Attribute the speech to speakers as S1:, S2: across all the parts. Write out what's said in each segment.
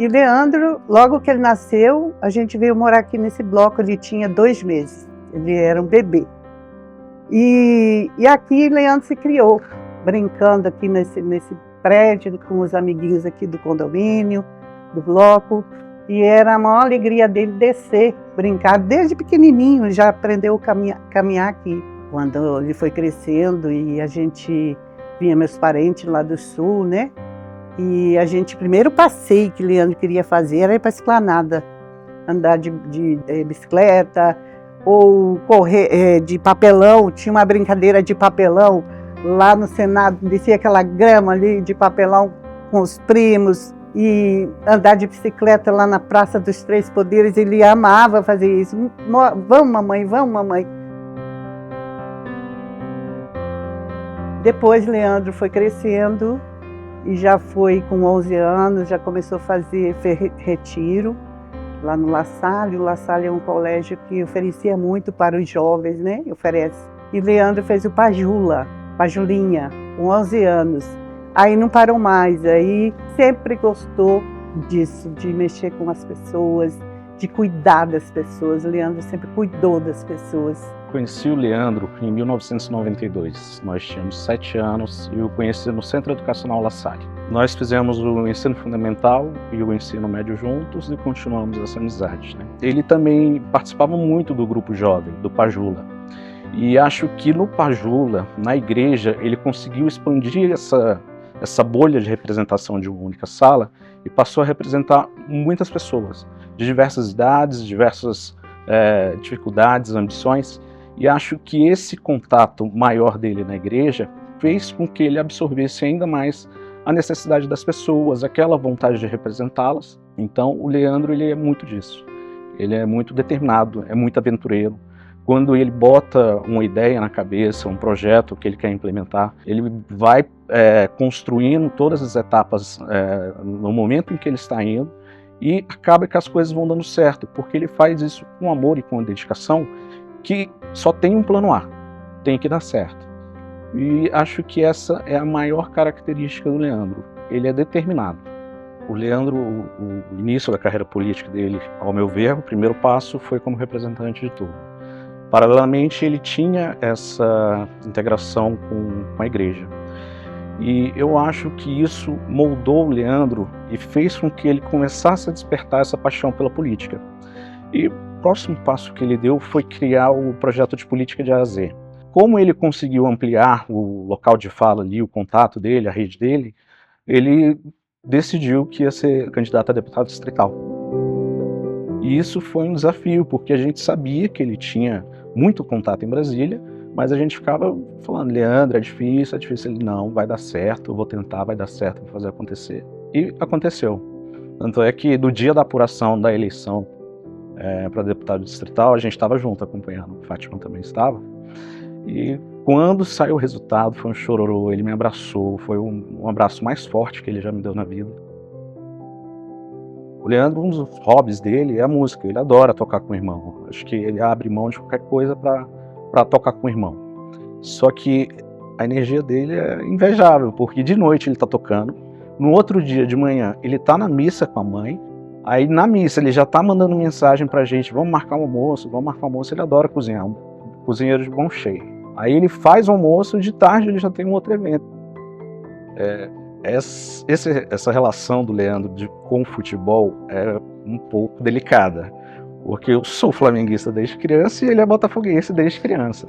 S1: E Leandro, logo que ele nasceu, a gente veio morar aqui nesse bloco, ele tinha 2 meses, ele era um bebê. E aqui Leandro se criou, brincando aqui nesse prédio, com os amiguinhos aqui do condomínio, do bloco, e era a maior alegria dele descer, brincar, desde pequenininho, já aprendeu a caminhar aqui. Quando ele foi crescendo e a gente vinha, meus parentes lá do sul, né? E a gente, primeiro passeio que Leandro queria fazer era ir para a Esplanada, andar de bicicleta, ou correr de papelão. Tinha uma brincadeira de papelão lá no Senado, descia aquela grama ali de papelão com os primos, e andar de bicicleta lá na Praça dos Três Poderes. Ele amava fazer isso. Vamos, mamãe, vamos, mamãe. Depois Leandro foi crescendo e já foi com 11 anos, já começou a fazer retiro lá no La Salle. O La Salle é um colégio que oferecia muito para os jovens, né? Oferece. E Leandro fez o Pajulinha, com 11 anos. Aí não parou mais, aí sempre gostou disso, de mexer com as pessoas, de cuidar das pessoas. O Leandro sempre cuidou das pessoas.
S2: Conheci o Leandro em 1992. Nós tínhamos 7 anos e o conheci no Centro Educacional La Salle. Nós fizemos o ensino fundamental e o ensino médio juntos e continuamos essa amizade, né? Ele também participava muito do grupo jovem, do Pajula. E acho que no Pajula, na igreja, ele conseguiu expandir essa bolha de representação de uma única sala e passou a representar muitas pessoas, de diversas idades, diversas dificuldades, ambições. E acho que esse contato maior dele na igreja fez com que ele absorvesse ainda mais a necessidade das pessoas, aquela vontade de representá-las. Então o Leandro, ele é muito disso. Ele é muito determinado, é muito aventureiro. Quando ele bota uma ideia na cabeça, um projeto que ele quer implementar, ele vai construindo todas as etapas no momento em que ele está indo, e acaba que as coisas vão dando certo, porque ele faz isso com amor e com dedicação, que só tem um plano A, tem que dar certo. E acho que essa é a maior característica do Leandro, ele é determinado. O Leandro, o início da carreira política dele, ao meu ver, o primeiro passo foi como representante de turma. Paralelamente, ele tinha essa integração com a igreja. E eu acho que isso moldou o Leandro e fez com que ele começasse a despertar essa paixão pela política. E o próximo passo que ele deu foi criar o projeto de política de A a Z. Como ele conseguiu ampliar o local de fala ali, o contato dele, a rede dele, ele decidiu que ia ser candidato a deputado distrital. E isso foi um desafio, porque a gente sabia que ele tinha muito contato em Brasília, mas a gente ficava falando: Leandro, é difícil. Ele: não, vai dar certo, eu vou tentar, vai dar certo, vou fazer acontecer. E aconteceu. Tanto é que no dia da apuração da eleição para deputado distrital, a gente estava junto acompanhando, a Fátima também estava. E quando saiu o resultado, foi um chororô, ele me abraçou, foi um abraço mais forte que ele já me deu na vida. O Leandro, um dos hobbies dele é a música, ele adora tocar com o irmão. Acho que ele abre mão de qualquer coisa para tocar com o irmão. Só que a energia dele é invejável, porque de noite ele está tocando, no outro dia de manhã ele está na missa com a mãe, aí na missa ele já está mandando mensagem pra gente: vamos marcar um almoço, ele adora cozinhar, um cozinheiro de mão cheia. Aí ele faz o almoço, de tarde ele já tem um outro evento. Essa relação do Leandro com o futebol é um pouco delicada, porque eu sou flamenguista desde criança e ele é botafoguense desde criança.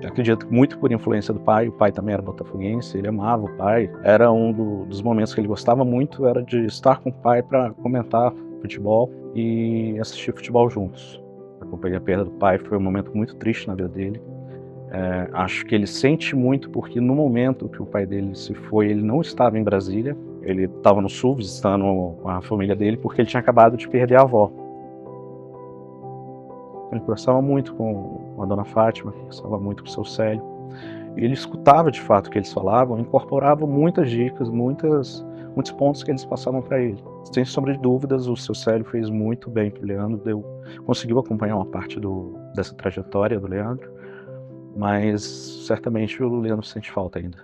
S2: Eu acredito muito por influência do pai, o pai também era botafoguense, ele amava o pai. Era dos momentos que ele gostava muito, era de estar com o pai para comentar futebol e assistir futebol juntos. Acompanhei a perda do pai, foi um momento muito triste na vida dele. Acho que ele sente muito, porque no momento que o pai dele se foi, ele não estava em Brasília, ele estava no sul visitando com a família dele, porque ele tinha acabado de perder a avó. Ele conversava muito com a dona Fátima, conversava muito com o seu Célio, e ele escutava de fato o que eles falavam, incorporava muitas dicas, muitos pontos que eles passavam para ele. Sem sombra de dúvidas, o seu Célio fez muito bem para o Leandro, conseguiu acompanhar uma parte dessa trajetória do Leandro, mas certamente o Leandro sente falta ainda.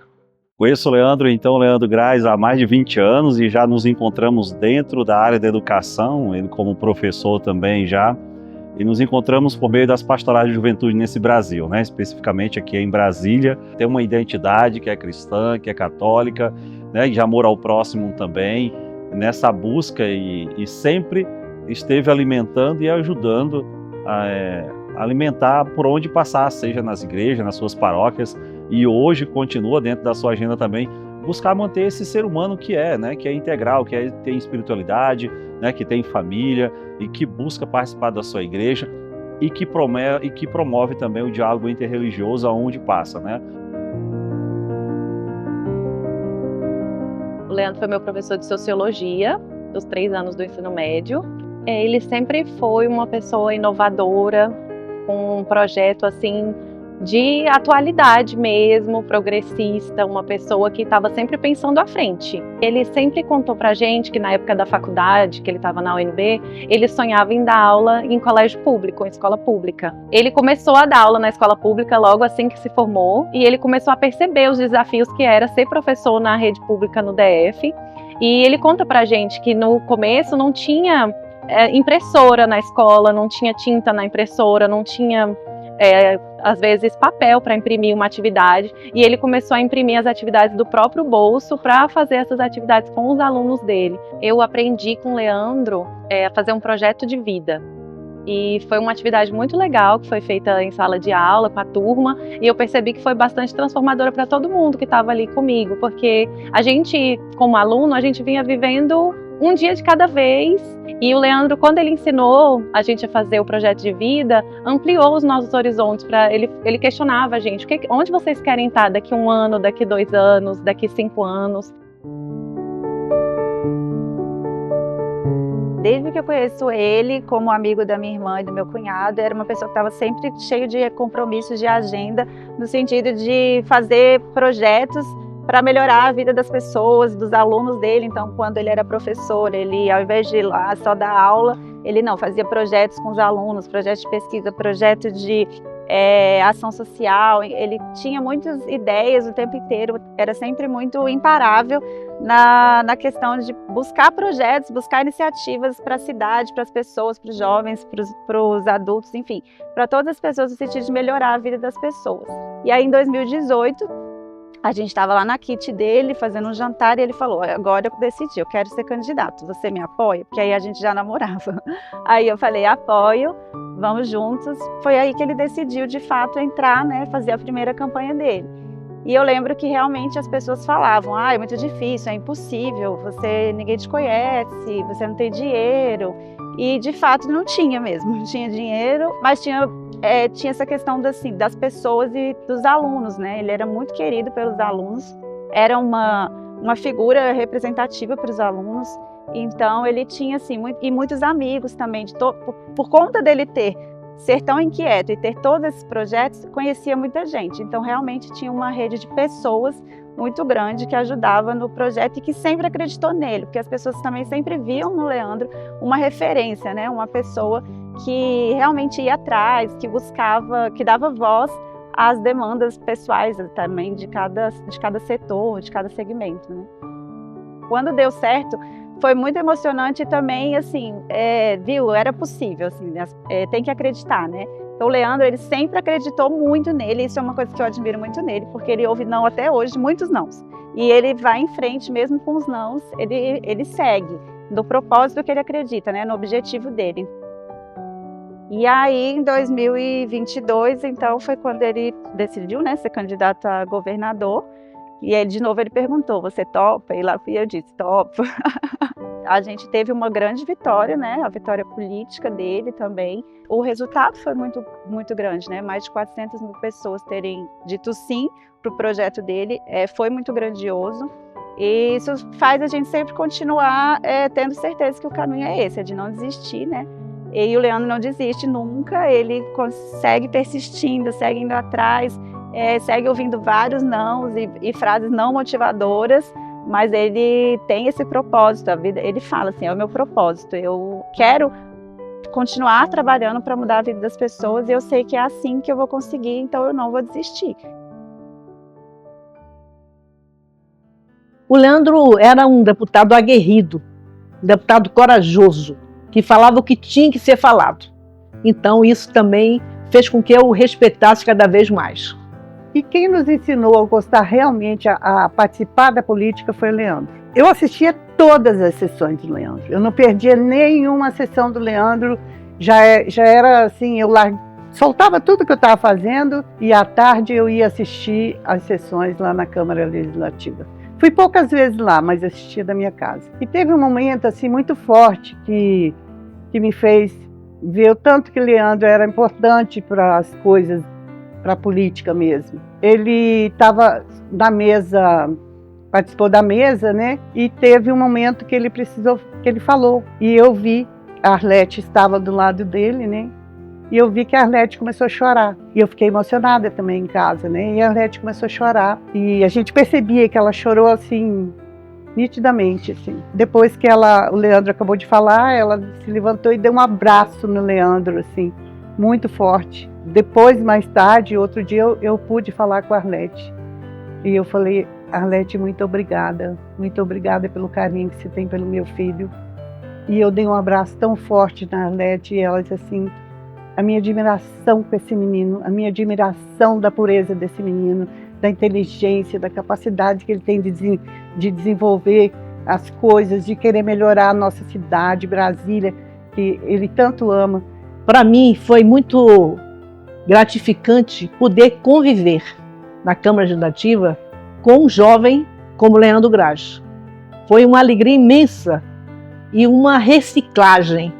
S3: Conheço o Leandro Graz há mais de 20 anos e já nos encontramos dentro da área da educação, ele como professor também já, e nos encontramos por meio das pastorais de juventude nesse Brasil, né? Especificamente aqui em Brasília. Tem uma identidade que é cristã, que é católica, né? De amor ao próximo também, nessa busca e sempre esteve alimentando e ajudando a alimentar por onde passar, seja nas igrejas, nas suas paróquias, e hoje continua dentro da sua agenda também buscar manter esse ser humano que é, né? Que é integral, que tem espiritualidade, né? Que tem família e que busca participar da sua igreja e que promove também o diálogo interreligioso aonde passa, né?
S4: O Leandro foi meu professor de sociologia dos 3 anos do ensino médio. Ele sempre foi uma pessoa inovadora, com um projeto assim de atualidade mesmo, progressista, uma pessoa que estava sempre pensando à frente. Ele sempre contou pra gente que na época da faculdade, que ele estava na UNB, ele sonhava em dar aula em colégio público, em escola pública. Ele começou a dar aula na escola pública logo assim que se formou, e ele começou a perceber os desafios que era ser professor na rede pública no DF. E ele conta pra gente que no começo não tinha impressora na escola, não tinha tinta na impressora, não tinha às vezes papel para imprimir uma atividade, e ele começou a imprimir as atividades do próprio bolso para fazer essas atividades com os alunos dele. Eu aprendi com o Leandro a fazer um projeto de vida, e foi uma atividade muito legal que foi feita em sala de aula com a turma, e eu percebi que foi bastante transformadora para todo mundo que estava ali comigo, porque a gente, como aluno, a gente vinha vivendo um dia de cada vez, e o Leandro, quando ele ensinou a gente a fazer o projeto de vida, ampliou os nossos horizontes. Ele questionava a gente, onde vocês querem estar daqui 1 ano, daqui 2 anos, daqui 5 anos.
S5: Desde que eu conheço ele, como amigo da minha irmã e do meu cunhado, era uma pessoa que estava sempre cheio de compromissos de agenda, no sentido de fazer projetos para melhorar a vida das pessoas, dos alunos dele. Então, quando ele era professor, ele, ao invés de ir lá só dar aula, ele não fazia projetos com os alunos, projetos de pesquisa, projetos de ação social. Ele tinha muitas ideias o tempo inteiro, era sempre muito imparável na questão de buscar projetos, buscar iniciativas para a cidade, para as pessoas, para os jovens, para os adultos, enfim, para todas as pessoas, no sentido de melhorar a vida das pessoas. E aí, em 2018, a gente estava lá na kit dele, fazendo um jantar, e ele falou: agora eu decidi, eu quero ser candidato, você me apoia? Porque aí a gente já namorava. Aí eu falei: apoio, vamos juntos. Foi aí que ele decidiu, de fato, entrar, né, fazer a primeira campanha dele. E eu lembro que realmente as pessoas falavam: é muito difícil, é impossível, ninguém te conhece, você não tem dinheiro. E de fato não tinha mesmo, não tinha dinheiro, mas tinha essa questão das pessoas e dos alunos, né? Ele era muito querido pelos alunos, era uma figura representativa para os alunos. Então ele tinha assim, muitos amigos também, por conta dele ser tão inquieto e ter todos esses projetos, conhecia muita gente. Então realmente tinha uma rede de pessoas muito grande que ajudava no projeto e que sempre acreditou nele, porque as pessoas também sempre viam no Leandro uma referência, né? Uma pessoa que realmente ia atrás, que buscava, que dava voz às demandas pessoais também de cada setor, de cada segmento, né? Quando deu certo, foi muito emocionante também, assim, viu, era possível, assim, tem que acreditar, né? Então o Leandro, ele sempre acreditou muito nele, isso é uma coisa que eu admiro muito nele, porque ele ouve não até hoje, muitos nãos. E ele vai em frente mesmo com os nãos, ele segue no propósito que ele acredita, né, no objetivo dele. E aí, em 2022, então, foi quando ele decidiu, né, ser candidato a governador. E aí, de novo, ele perguntou: você topa? E lá fui eu, disse: topo. A gente teve uma grande vitória, né, a vitória política dele também. O resultado foi muito, muito grande, né, mais de 400 mil pessoas terem dito sim para o projeto dele, foi muito grandioso. E isso faz a gente sempre continuar tendo certeza que o caminho é esse, é de não desistir, né. E o Leandro não desiste nunca, ele segue persistindo, segue indo atrás, segue ouvindo vários nãos e frases não motivadoras, mas ele tem esse propósito, a vida, ele fala assim: é o meu propósito, eu quero continuar trabalhando para mudar a vida das pessoas e eu sei que é assim que eu vou conseguir, então eu não vou desistir.
S6: O Leandro era um deputado aguerrido, um deputado corajoso, que falava o que tinha que ser falado. Então isso também fez com que eu o respeitasse cada vez mais.
S1: E quem nos ensinou a gostar realmente, a participar da política foi o Leandro. Eu assistia todas as sessões do Leandro, eu não perdia nenhuma sessão do Leandro, já era assim, eu soltava tudo que eu estava fazendo e à tarde eu ia assistir as sessões lá na Câmara Legislativa. Fui poucas vezes lá, mas assistia da minha casa. E teve um momento assim muito forte que me fez ver o tanto que o Leandro era importante para as coisas, para a política mesmo. Ele estava na mesa, participou da mesa, né? E teve um momento que ele precisou, que ele falou. E eu vi, a Arlete estava do lado dele, né? E eu vi que a Arlete começou a chorar. E eu fiquei emocionada também em casa, né? E a Arlete começou a chorar. E a gente percebia que ela chorou assim, nitidamente, assim. Depois que o Leandro acabou de falar, ela se levantou e deu um abraço no Leandro, assim, muito forte. Depois, mais tarde, outro dia, eu pude falar com a Arlete. E eu falei, Arlete, muito obrigada pelo carinho que você tem pelo meu filho. E eu dei um abraço tão forte na Arlete e ela disse assim, a minha admiração com esse menino, a minha admiração da pureza desse menino, da inteligência, da capacidade que ele tem de desenvolver as coisas, de querer melhorar a nossa cidade, Brasília, que ele tanto ama.
S6: Para mim foi muito gratificante poder conviver na Câmara Legislativa com um jovem como Leandro Graz. Foi uma alegria imensa e uma reciclagem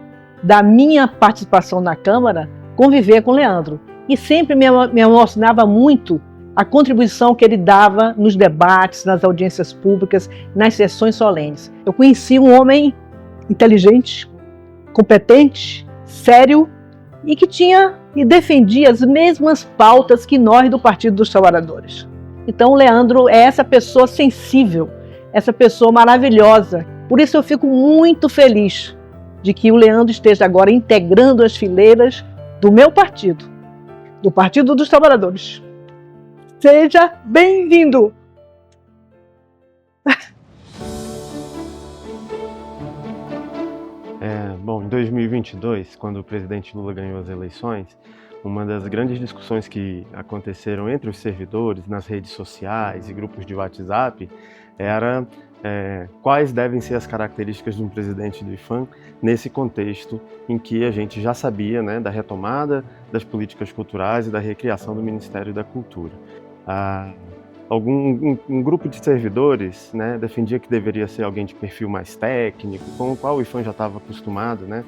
S6: da minha participação na Câmara, conviver com o Leandro. E sempre me emocionava muito a contribuição que ele dava nos debates, nas audiências públicas, nas sessões solenes. Eu conheci um homem inteligente, competente, sério e que tinha e defendia as mesmas pautas que nós do Partido dos Trabalhadores. Então o Leandro é essa pessoa sensível, essa pessoa maravilhosa. Por isso eu fico muito feliz de que o Leandro esteja agora integrando as fileiras do meu partido, do Partido dos Trabalhadores. Seja bem-vindo!
S7: Bom, em 2022, quando o presidente Lula ganhou as eleições, uma das grandes discussões que aconteceram entre os servidores, nas redes sociais e grupos de WhatsApp, era quais devem ser as características de um presidente do IPHAN nesse contexto em que a gente já sabia, né, da retomada das políticas culturais e da recriação do Ministério da Cultura. Um grupo de servidores, né, defendia que deveria ser alguém de perfil mais técnico, com o qual o IPHAN já estava acostumado, né,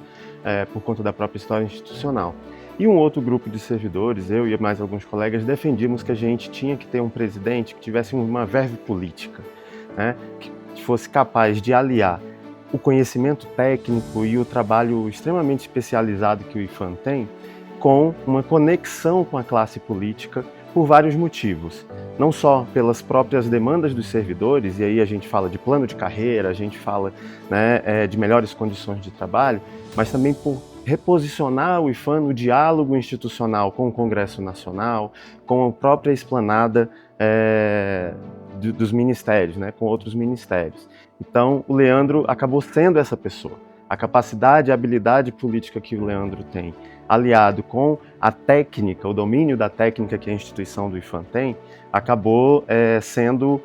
S7: por conta da própria história institucional. E um outro grupo de servidores, eu e mais alguns colegas, defendíamos que a gente tinha que ter um presidente que tivesse uma verve política, né, que fosse capaz de aliar o conhecimento técnico e o trabalho extremamente especializado que o IPHAN tem com uma conexão com a classe política por vários motivos. Não só pelas próprias demandas dos servidores, e aí a gente fala de plano de carreira, a gente fala, né, de melhores condições de trabalho, mas também por reposicionar o IPHAN no diálogo institucional com o Congresso Nacional, com a própria esplanada dos ministérios, né, com outros ministérios. Então, o Leandro acabou sendo essa pessoa. A capacidade e a habilidade política que o Leandro tem, aliado com a técnica, o domínio da técnica que a instituição do IPHAN tem, acabou sendo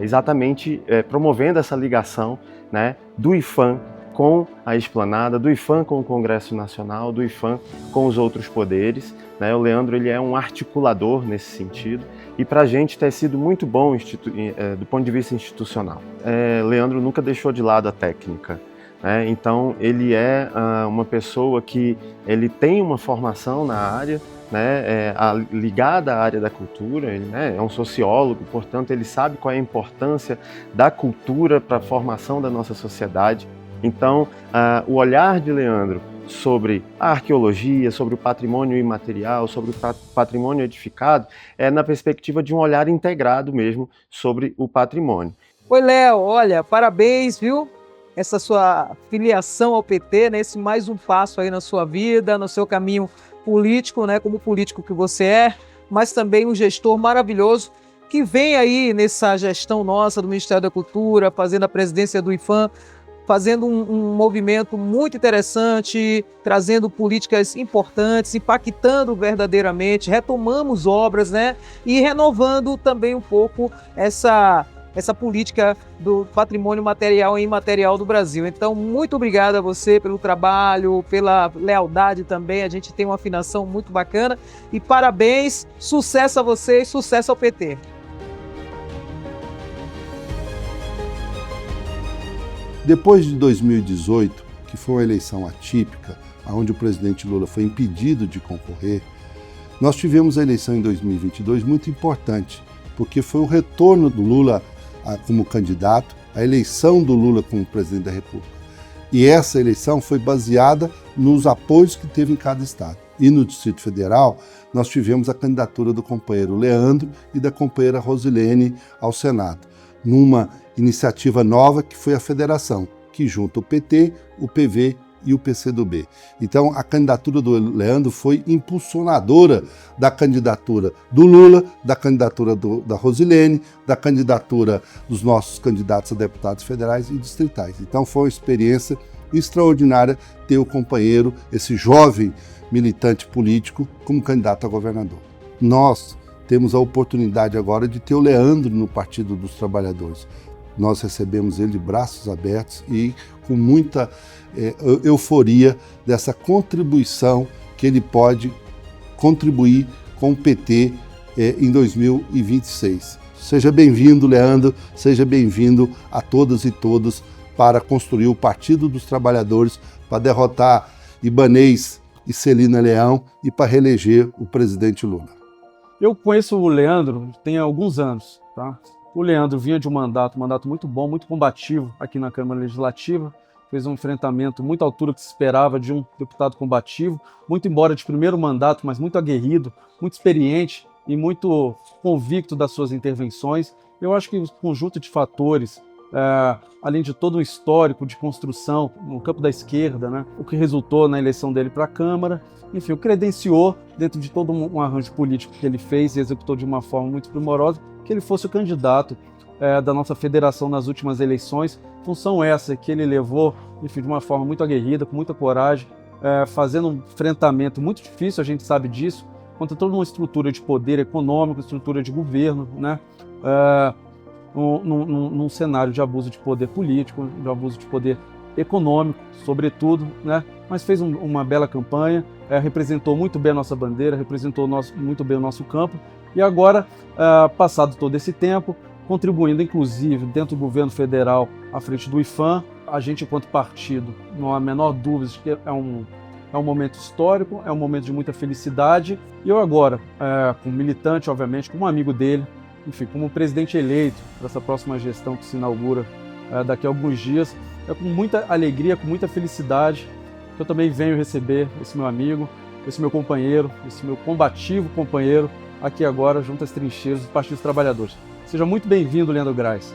S7: exatamente promovendo essa ligação, né, do IPHAN com a esplanada, do IPHAN com o Congresso Nacional, do IPHAN com os outros poderes, né? O Leandro, ele é um articulador nesse sentido e para a gente tem sido muito bom do ponto de vista institucional. Leandro nunca deixou de lado a técnica. Então ele é uma pessoa que ele tem uma formação na área, né, ligada à área da cultura, ele, né, é um sociólogo, portanto ele sabe qual é a importância da cultura para a formação da nossa sociedade. Então o olhar de Leandro sobre a arqueologia, sobre o patrimônio imaterial, sobre o patrimônio edificado, é na perspectiva de um olhar integrado mesmo sobre o patrimônio.
S8: Oi, Léo, olha, parabéns, viu? Essa sua filiação ao PT, né? Esse mais um passo aí na sua vida, no seu caminho político, né? Como político que você é, mas também um gestor maravilhoso. que vem aí nessa gestão nossa do Ministério da Cultura, fazendo a presidência do IPHAN, fazendo um movimento muito interessante, trazendo políticas importantes, impactando verdadeiramente, retomamos obras, né? E renovando também um pouco essa política do patrimônio material e imaterial do Brasil. Então, muito obrigado a você pelo trabalho, pela lealdade também, a gente tem uma afinação muito bacana e parabéns, sucesso a vocês, sucesso ao PT.
S9: Depois de 2018, que foi uma eleição atípica, onde o presidente Lula foi impedido de concorrer, nós tivemos a eleição em 2022 muito importante, porque foi o retorno do Lula como candidato, a eleição do Lula como presidente da República. E essa eleição foi baseada nos apoios que teve em cada estado. E no Distrito Federal, nós tivemos a candidatura do companheiro Leandro e da companheira Rosilene ao Senado, numa iniciativa nova que foi a federação, que junta o PT, o PV e o PCdoB. Então, a candidatura do Leandro foi impulsionadora da candidatura do Lula, da candidatura da Rosilene, da candidatura dos nossos candidatos a deputados federais e distritais. Então, foi uma experiência extraordinária ter o companheiro, esse jovem militante político, como candidato a governador. Nós temos a oportunidade agora de ter o Leandro no Partido dos Trabalhadores. Nós recebemos ele de braços abertos e com muita euforia dessa contribuição que ele pode contribuir com o PT em 2026. Seja bem-vindo, Leandro, seja bem-vindo a todas e todos para construir o Partido dos Trabalhadores, para derrotar Ibanez e Celina Leão e para reeleger o presidente Lula.
S10: Eu conheço o Leandro tem alguns anos, tá? O Leandro vinha de um mandato muito bom, muito combativo aqui na Câmara Legislativa, fez um enfrentamento muito à altura que se esperava de um deputado combativo, muito embora de primeiro mandato, mas muito aguerrido, muito experiente e muito convicto das suas intervenções. Eu acho que o conjunto de fatores, além de todo um histórico de construção no campo da esquerda, né, o que resultou na eleição dele para a Câmara, enfim, o credenciou dentro de todo um arranjo político que ele fez e executou de uma forma muito primorosa, que ele fosse o candidato da nossa federação nas últimas eleições, função essa que ele levou, enfim, de uma forma muito aguerrida, com muita coragem, fazendo um enfrentamento muito difícil, a gente sabe disso, contra toda uma estrutura de poder econômico, estrutura de governo, né, num cenário de abuso de poder político, de abuso de poder econômico, sobretudo, né, mas fez uma bela campanha, representou muito bem a nossa bandeira, representou muito bem o nosso campo, e agora, passado todo esse tempo, contribuindo inclusive dentro do governo federal à frente do IPHAN, a gente enquanto partido, não há a menor dúvida de que é um momento histórico, é um momento de muita felicidade, e eu agora, como militante, obviamente, como amigo dele, enfim, como presidente eleito para essa próxima gestão que se inaugura daqui a alguns dias, é com muita alegria, com muita felicidade, que eu também venho receber esse meu amigo, esse meu companheiro, esse meu combativo companheiro, aqui agora, junto às trincheiras do Partido dos Trabalhadores. Seja muito bem-vindo, Leandro Grais.